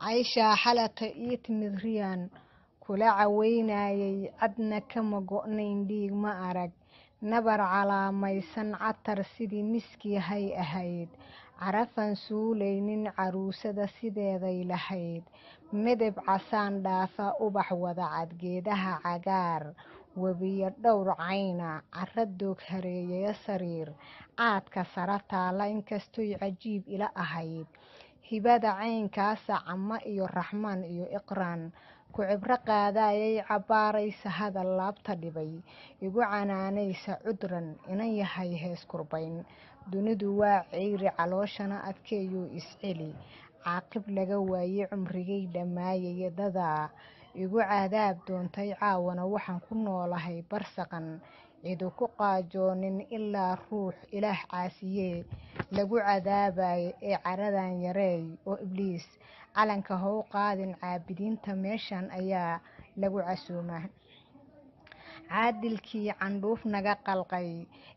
cayshaa xalaqa ii timid riyaan kula caweynayay cadna kama go'nayn dhiig ma arag nabar calaamaysan catar sidii miskii hay ahayd carafan suulaynin caruusada sideeday lahayd midab casaan dhaafa ubax wada cadgeedaha cagaar webiyo dhowr cayna cara doog hareeyaya sariir caadka sara taalla inkastoy cajiib ila ahayd hibada caynkaasa cama iyo raxmaan iyo iqraan ku cibro qaadayay cabbaaraysa hadal laabta dhibay igu canaanaysa cudran inan yahay hees kurbayn dunidu waa ceyri calooshana adkeeyuu isceli caaqib laga waayey cumrigay dhammaayaya dadaa igu cadaab doontay caawana waxaan ku noolahay barsaqan cidu ku qaajoonin ilaa ruux ilaah caasiyee lagu cadaabayo ee caradan yareey oo ibliis calanka how qaadin caabidiinta meeshan ayaa lagu casuumaa caadilkii candhuuf naga qalqay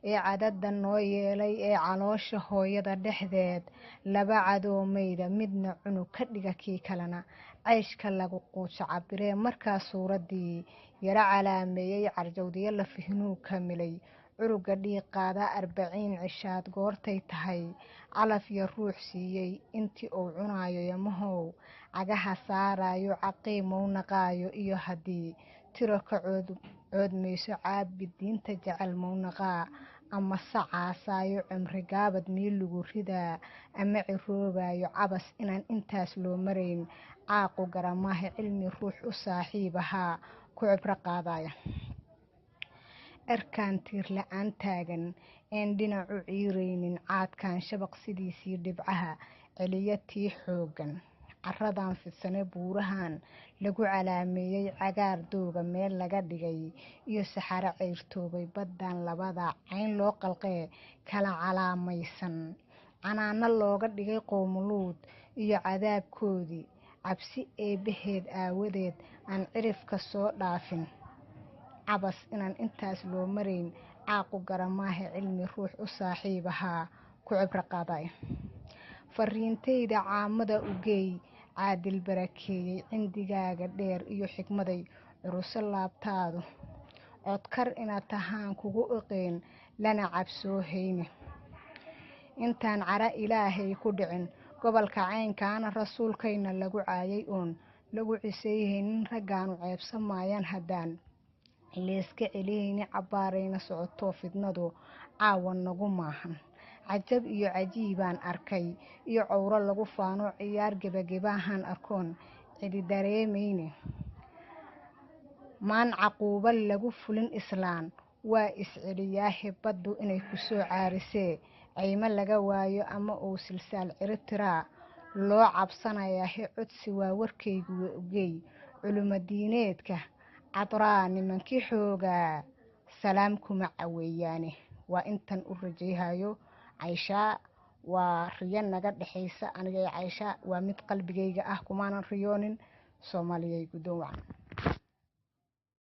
ee cadada noo yeelay ee caloosha hooyada dhexdeed laba cadoomayda midna cunug ka dhiga kii kalena cayshka lagu quujo cabiree markaa suuraddii yaro calaameeyey carjawdiyo la fihnuu kamilay curuga dhiiqaada 40 cishaad goortay tahay calaf iyo ruux siiyey intii uu cunaayo yamahow cagaha saarayo caqiimow naqaayo iyo haddii tiro ka coodmayso caabidiinta jecel mownaqaa ama sacaasaayo cimri gaabad meel lagu ridaa ama ciroobayo cabas inaan intaas loo marayn caaqu garamaaha cilmi ruux u saaxiib ahaa ku cibro qaadaya erkaan tiir la-aan taagan een dhinacu ciiraynin caadkan shabaq sidiisii dhibcaha celiya tii xoogan caradan fidsane buurahan lagu calaameeyey cagaar dooga meel laga dhigay iyo saxaro ceyrtoobay baddan labada cayn loo qalqee kala calaamaysan canaano looga dhigay qowmuluud iyo cadaabkoodii cabsi eebbaheed aawadeed aan cirifka soo dhaafin cabas inaan intaas loo marayn caaqu garamaaha cilmi ruux u saaxiib ahaa ku cibro qaadaya fariintayda caamada u geey caadil barakeeyey cindigaaga dheer iyo xigmaday curuso laabtaadu codkar inaad tahaan kugu oqeen lana cabsoo hayne intaan cara ilaahay ku dhicin gobolka caynkaana rasuulkayna lagu caayay oon lagu cisayhaynin raggaanu ceebsamayaan haddaan ilayska celihayni cabbaarayna socotoo fidnadu caawa nagu maahan cajab iyo cajiibaan arkay iyo cowro lagu faano ciyaar gebagabaahan arkoon cidi dareemayne maan caquuba lagu fulin islaan waa isceliyaahe baddu inay ku soo caarisee caymo laga waayo ama uu silsaal ciro tiraa loo cabsanayaahe codsi waa warkaygu wa ogeey culumadiineedka cadraa nimankii xoogaa salaam kuma caweeyaane waa intan u rajayhayo cayshaa waa riyo naga dhexaysa aniga cayshaa waa mid qalbigayga ah kumaanan riyoonin soomaaliyay guddoon wacan